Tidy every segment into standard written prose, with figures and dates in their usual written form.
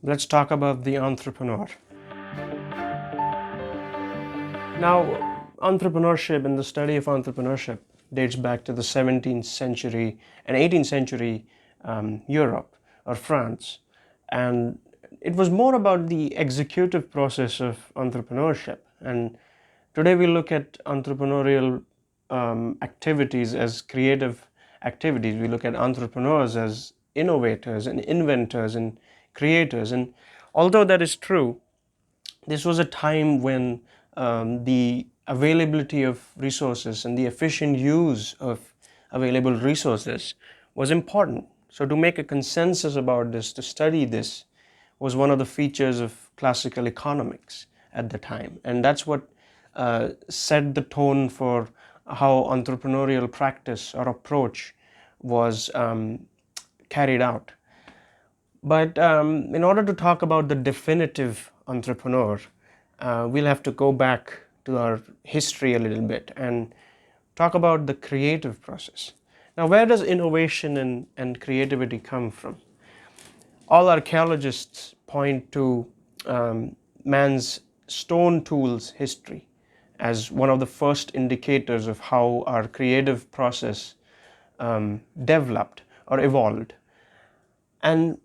Let's talk about the entrepreneur. Now, entrepreneurship and the study of entrepreneurship dates back to the 17th century and 18th century Europe or France. And it was more about the executive process of entrepreneurship. And today we look at entrepreneurial activities as creative activities. We look at entrepreneurs as innovators and inventors and creators. And although that is true, this was a time when the availability of resources and the efficient use of available resources was important. So to make a consensus about this, to study this, was one of the features of classical economics at the time. And that's what set the tone for how entrepreneurial practice or approach was carried out. But in order to talk about the definitive entrepreneur, we'll have to go back to our history a little bit and talk about the creative process. Now, where does innovation and creativity come from? All archaeologists point to man's stone tools history as one of the first indicators of how our creative process developed or evolved. And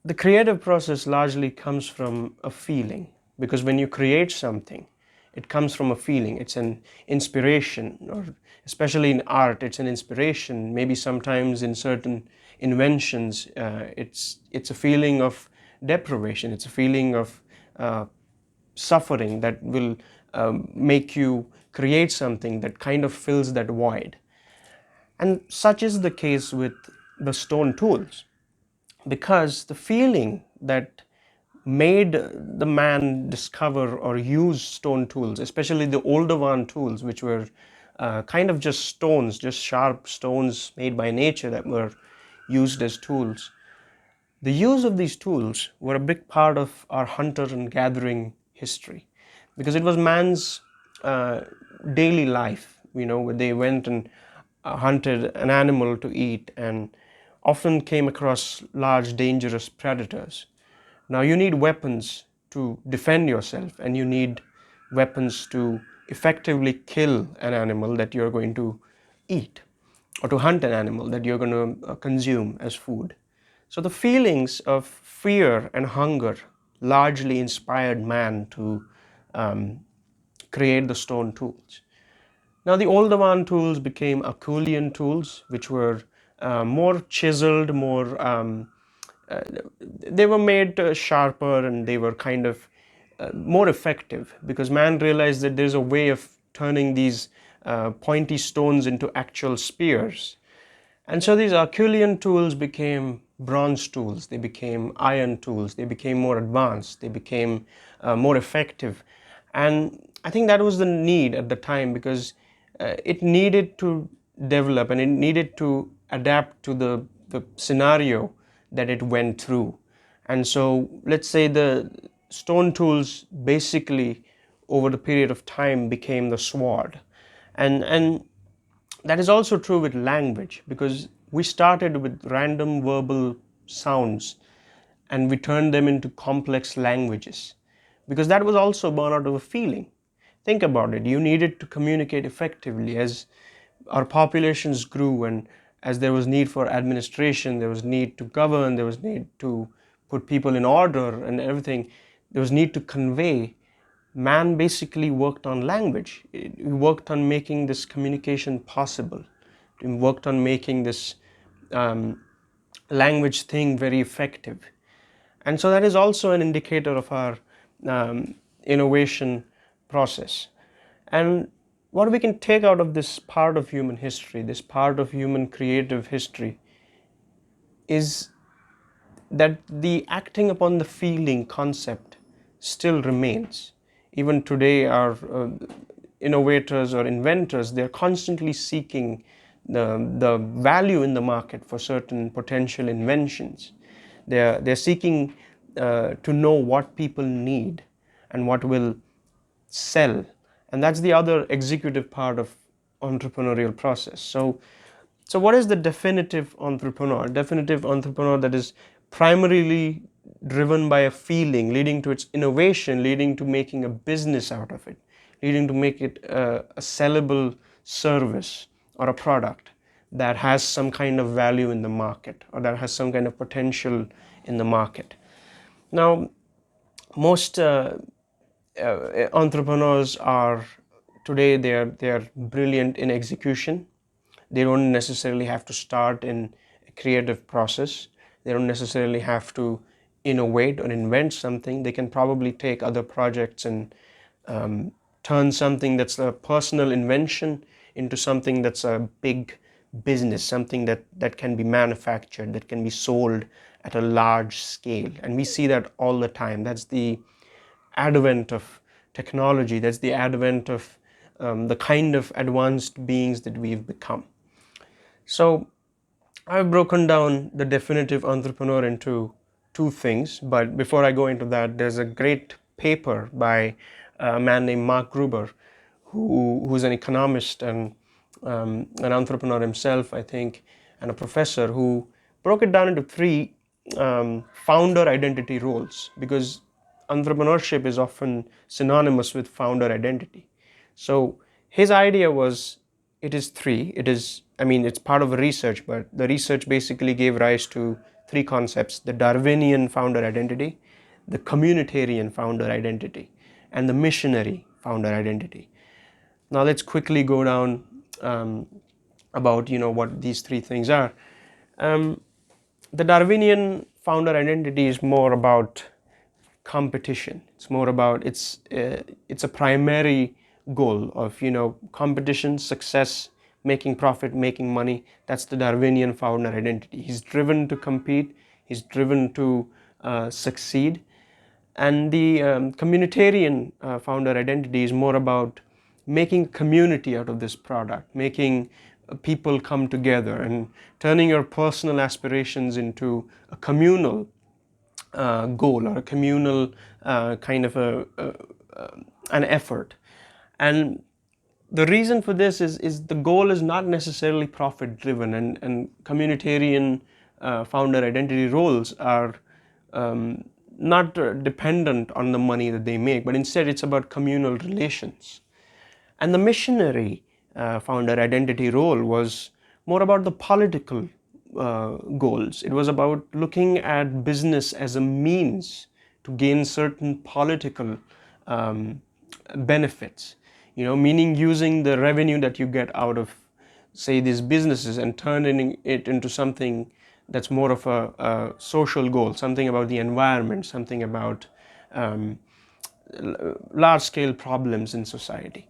the creative process largely comes from a feeling, because when you create something, it comes from a feeling. It's an inspiration, or especially in art, it's an inspiration. Maybe sometimes in certain inventions, it's a feeling of deprivation. It's a feeling of suffering that will make you create something that kind of fills that void. And such is the case with the stone tools, because the feeling that made the man discover or use stone tools, especially the older one tools, which were kind of just stones, just sharp stones made by nature that were used as tools. The use of these tools were a big part of our hunter and gathering history, because it was man's daily life, where they went and hunted an animal to eat and often came across large dangerous predators. Now you need weapons to defend yourself, and you need weapons to effectively kill an animal that you're going to eat, or to hunt an animal that you're going to consume as food. So the feelings of fear and hunger largely inspired man to create the stone tools. Now the older one tools became Herculean tools, which were more chiseled, they were made sharper, and they were kind of more effective, because man realized that there's a way of turning these pointy stones into actual spears. And so these Herculean tools became bronze tools, they became iron tools, they became more advanced, they became more effective. And I think that was the need at the time, because it needed to develop and it needed to adapt to the scenario that it went through. And so let's say the stone tools basically over the period of time became the sword. And that is also true with language, because we started with random verbal sounds and we turned them into complex languages, because that was also born out of a feeling. Think about it. You needed to communicate effectively. As our populations grew and as there was need for administration, there was need to govern, there was need to put people in order and everything, there was need to convey. Man basically worked on language. He worked on making this communication possible. He worked on making this language thing very effective. And so that is also an indicator of our innovation process. And what we can take out of this part of human history, this part of human creative history, is that the acting upon the feeling concept still remains. Even today, our innovators or inventors, they're constantly seeking the value in the market for certain potential inventions. They're seeking to know what people need and what will sell. And that's the other executive part of entrepreneurial process. So what is the definitive entrepreneur? Definitive entrepreneur that is primarily driven by a feeling, leading to its innovation, leading to making a business out of it, leading to make it a sellable service or a product that has some kind of value in the market, or that has some kind of potential in the market. Now, most entrepreneurs are today, they are brilliant in execution. They don't necessarily have to start in a creative process. They don't necessarily have to innovate or invent something. They can probably take other projects and turn something that's a personal invention into something that's a big business, something that can be manufactured, that can be sold at a large scale. And we see that all the time. That's the advent of technology. That's the advent of the kind of advanced beings that we've become. So I've broken down the definitive entrepreneur into two things, but before I go into that, there's a great paper by a man named Marc Gruber, who's an economist and an entrepreneur himself, I think, and a professor, who broke it down into three founder identity roles, because entrepreneurship is often synonymous with founder identity. So his idea was, it is three. It is, I mean, it's part of a research, but the research basically gave rise to three concepts: the Darwinian founder identity, the Communitarian founder identity, and the missionary founder identity. Now let's quickly go down about what these three things are. The Darwinian founder identity is more about competition. It's more about, it's a primary goal of competition, success, making profit, making money. That's the Darwinian founder identity. He's driven to compete. He's driven to succeed. And the communitarian founder identity is more about making community out of this product, making people come together and turning your personal aspirations into a communal goal, or a communal kind of an effort. And the reason for this is the goal is not necessarily profit driven, and communitarian founder identity roles are not dependent on the money that they make, but instead it's about communal relations. And the missionary founder identity role was more about the political goals. It was about looking at business as a means to gain certain political benefits, meaning using the revenue that you get out of, say, these businesses, and turning it into something that's more of a social goal, something about the environment, something about large-scale problems in society.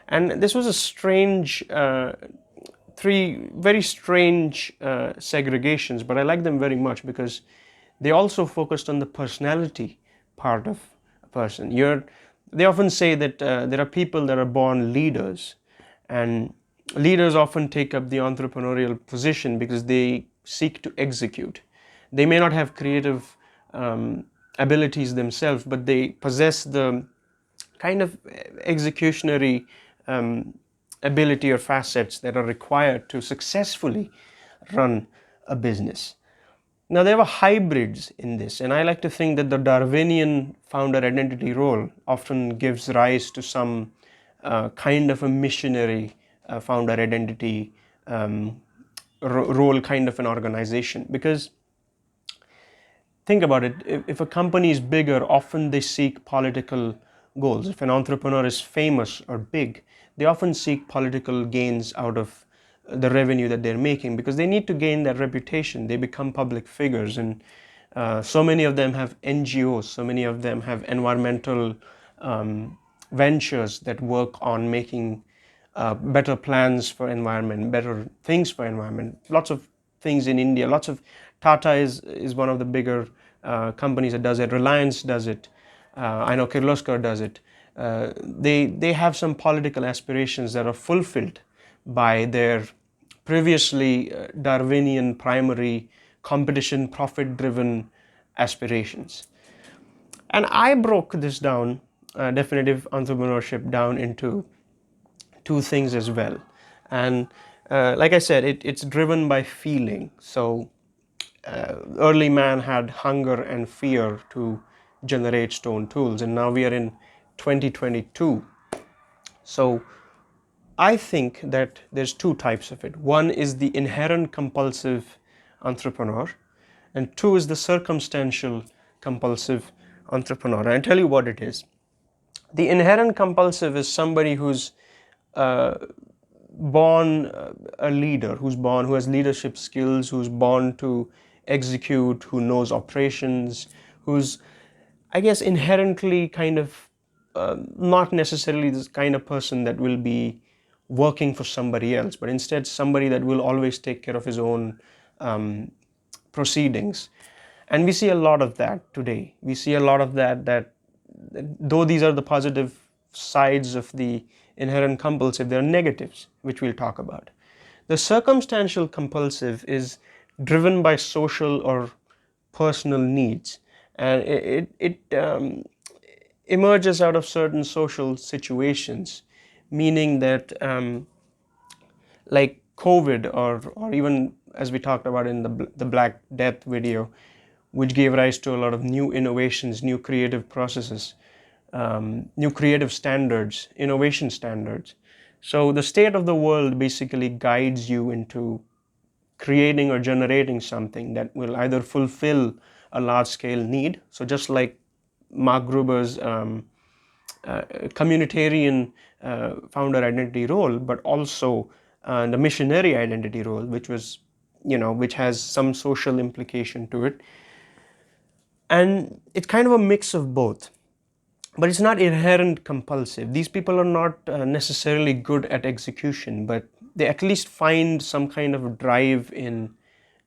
And this was a strange, three very strange segregations, but I like them very much because they also focused on the personality part of a person. They often say that there are people that are born leaders, and leaders often take up the entrepreneurial position because they seek to execute. They may not have creative abilities themselves, but they possess the kind of executionary ability or facets that are required to successfully run a business. Now, there were hybrids in this, and I like to think that the Darwinian founder identity role often gives rise to some kind of a missionary founder identity role, kind of an organization. Because think about it, if a company is bigger, often they seek political goals. If an entrepreneur is famous or big, they often seek political gains out of the revenue that they're making, because they need to gain that reputation. They become public figures, and so many of them have NGOs, so many of them have environmental ventures that work on making better plans for environment, better things for environment. Lots of things in India, Tata is one of the bigger companies that does it. Reliance does it. I know Kirloskar does it. They have some political aspirations that are fulfilled by their previously Darwinian primary competition, profit-driven aspirations. And I broke this down, definitive entrepreneurship, down into two things as well. And like I said, it's driven by feeling. So early man had hunger and fear to generate stone tools, and now we are in 2022. So I think that there's two types of it. One is the inherent compulsive entrepreneur, and two is the circumstantial compulsive entrepreneur. And I'll tell you what it is. The inherent compulsive is somebody who's born a leader, who has leadership skills, who's born to execute, who knows operations, who's, I guess, inherently kind of not necessarily this kind of person that will be working for somebody else, but instead somebody that will always take care of his own proceedings. And we see a lot of that today. We see a lot of that though these are the positive sides of the inherent compulsive, there are negatives, which we'll talk about. The circumstantial compulsive is driven by social or personal needs, and it emerges out of certain social situations, meaning that like COVID, or even as we talked about in the Black Death video, which gave rise to a lot of new innovations, new creative processes, new creative standards, innovation standards. So the state of the world basically guides you into creating or generating something that will either fulfill a large scale need. So just like Marc Gruber's communitarian founder identity role, but also the missionary identity role, which was, which has some social implication to it. And it's kind of a mix of both, but it's not inherent compulsive. These people are not necessarily good at execution, but they at least find some kind of drive in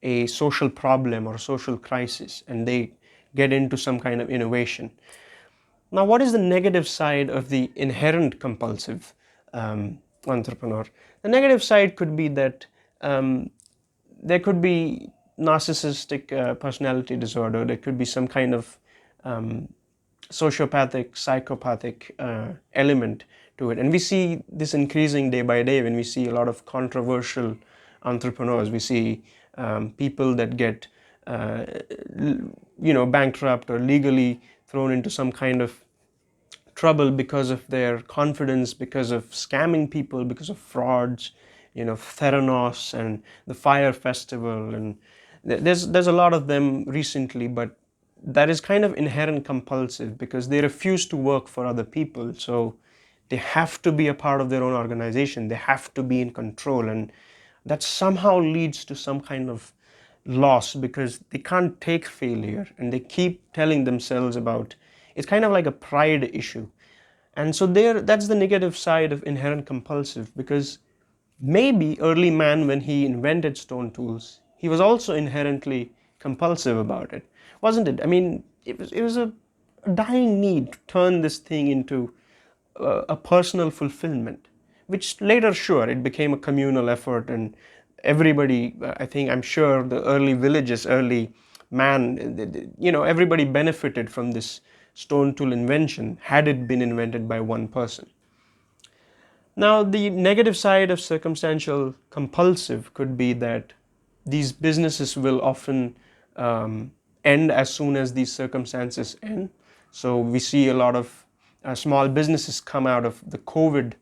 a social problem or social crisis, and they get into some kind of innovation. Now, what is the negative side of the inherent compulsive entrepreneur? The negative side could be that there could be narcissistic personality disorder. There could be some kind of sociopathic, psychopathic element to it. And we see this increasing day by day when we see a lot of controversial entrepreneurs. We see people that get, bankrupt or legally thrown into some kind of trouble because of their confidence, because of scamming people, because of frauds, Theranos and the Fire Festival, and there's a lot of them recently, but that is kind of inherent compulsive because they refuse to work for other people. So they have to be a part of their own organization. They have to be in control, and that somehow leads to some kind of loss because they can't take failure, and they keep telling themselves about it's kind of like a pride issue. And so that's the negative side of inherent compulsive, because maybe early man, when he invented stone tools, he was also inherently compulsive about it, wasn't it? I mean, it was a dying need to turn this thing into a personal fulfillment, which later, sure, it became a communal effort, and everybody, I'm sure the early villages, early man, everybody benefited from this stone tool invention had it been invented by one person. Now, the negative side of circumstantial compulsive could be that these businesses will often end as soon as these circumstances end. So we see a lot of small businesses come out of the COVID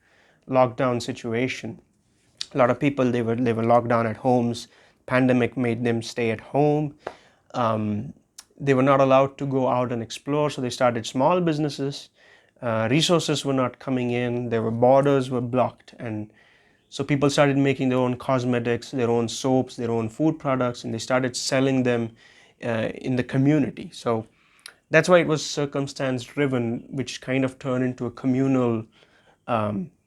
lockdown situation. A lot of people, they were locked down at homes. Pandemic made them stay at home. They were not allowed to go out and explore, so they started small businesses. Resources were not coming in. There were borders were blocked, and so people started making their own cosmetics, their own soaps, their own food products, and they started selling them in the community. So that's why it was circumstance driven, which kind of turned into a communal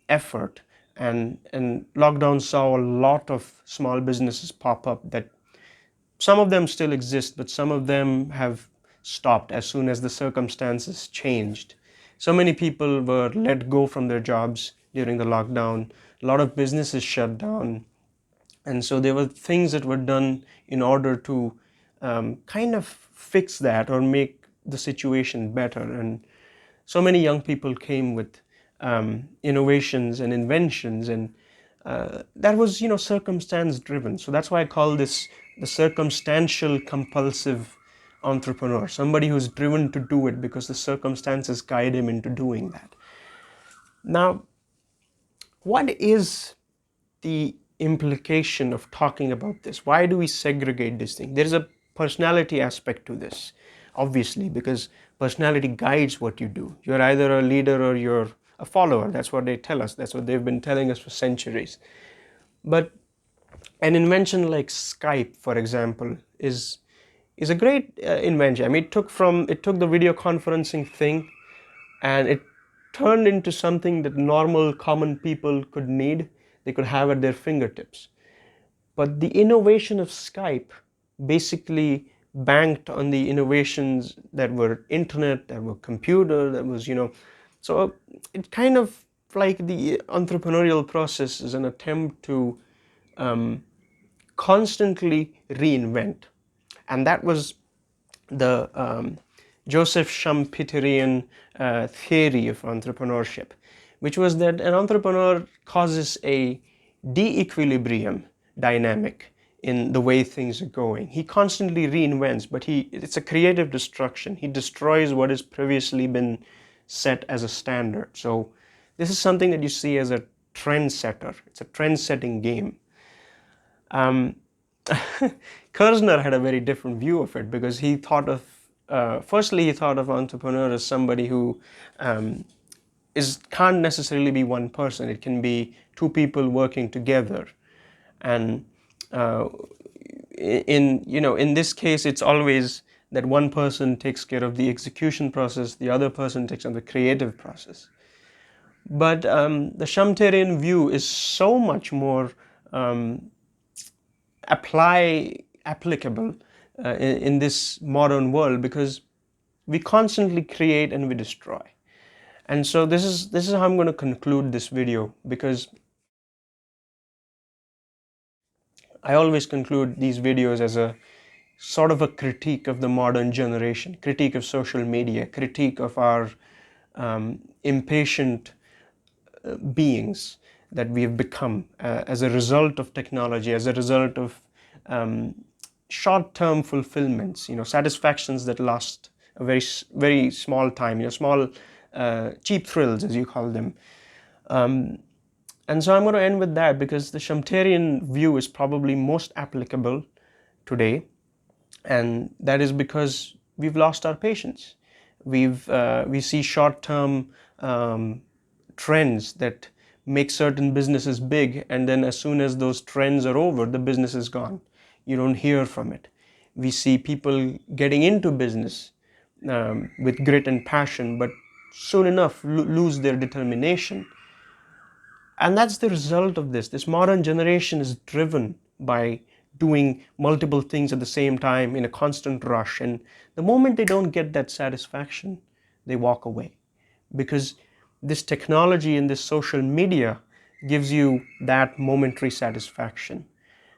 effort. And lockdown saw a lot of small businesses pop up that some of them still exist, but some of them have stopped as soon as the circumstances changed. So many people were let go from their jobs during the lockdown. A lot of businesses shut down. And so there were things that were done in order to kind of fix that or make the situation better. And so many young people came with innovations and inventions, and that was, circumstance driven. So that's why I call this the circumstantial compulsive entrepreneur, somebody who's driven to do it because the circumstances guide him into doing that. Now, what is the implication of talking about this? Why do we segregate this thing? There is a personality aspect to this, obviously, because personality guides what you do. You're either a leader or you're a follower. That's what they tell us. That's what they've been telling us for centuries. But an invention like Skype, for example, is a great invention. I mean, it took the video conferencing thing, and it turned into something that normal, common people could need. They could have at their fingertips. But the innovation of Skype basically banked on the innovations that were internet, that were computer, that was, so it kind of like the entrepreneurial process is an attempt to constantly reinvent. And that was the Joseph Schumpeterian theory of entrepreneurship, which was that an entrepreneur causes a de-equilibrium dynamic in the way things are going. He constantly reinvents, but it's a creative destruction. He destroys what has previously been set as a standard. So this is something that you see as a trendsetter. It's a trend-setting game. Kerzner had a very different view of it, because he thought of, firstly, he thought of entrepreneur as somebody who can't necessarily be one person. It can be two people working together. And in this case, it's always that one person takes care of the execution process, the other person takes on the creative process. But the Schumpeterian view is so much more applicable in this modern world, because we constantly create and we destroy. And so this is how I'm going to conclude this video, because I always conclude these videos as a sort of a critique of the modern generation, critique of social media, critique of our impatient beings that we have become as a result of technology, as a result of short-term fulfillments, satisfactions that last a very, very small time, small, cheap thrills, as you call them. And so I'm going to end with that, because the Schumpeterian view is probably most applicable today, and that is because we've lost our patience. We see short-term trends that make certain businesses big, and then as soon as those trends are over, the business is gone. You don't hear from it. We see people getting into business with grit and passion, but soon enough lose their determination. And that's the result of this. This modern generation is driven by doing multiple things at the same time in a constant rush. And the moment they don't get that satisfaction, they walk away. Because this technology and this social media gives you that momentary satisfaction,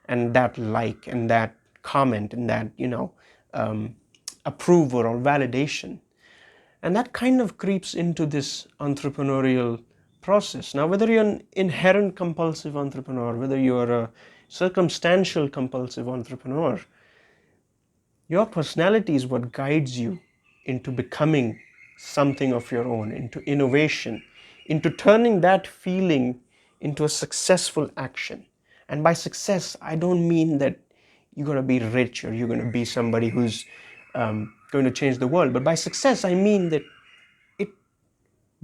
and that like, and that comment, and that, approval or validation. And that kind of creeps into this entrepreneurial process. Now, whether you're an inherent compulsive entrepreneur, whether you're a circumstantial compulsive entrepreneur, your personality is what guides you into becoming something of your own, into innovation, into turning that feeling into a successful action. And by success, I don't mean that you're going to be rich or you're going to be somebody who's going to change the world. But by success, I mean that it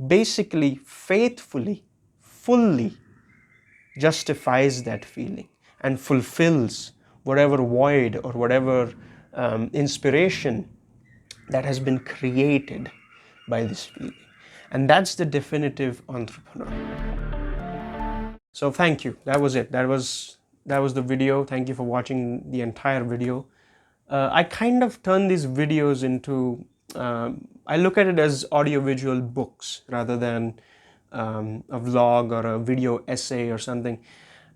basically, faithfully, fully justifies that feeling and fulfills whatever void or whatever inspiration that has been created by this feeling. And that's the definitive entrepreneur. So thank you. That was it. That was the video. Thank you for watching the entire video. I kind of turn these videos into, I look at it as audiovisual books rather than a vlog or a video essay or something.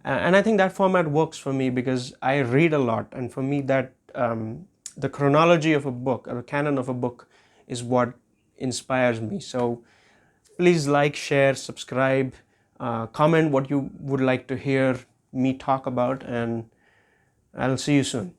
And I think that format works for me because I read a lot, and for me that the chronology of a book or the canon of a book is what inspires me. So please like, share, subscribe, comment what you would like to hear me talk about, and I'll see you soon.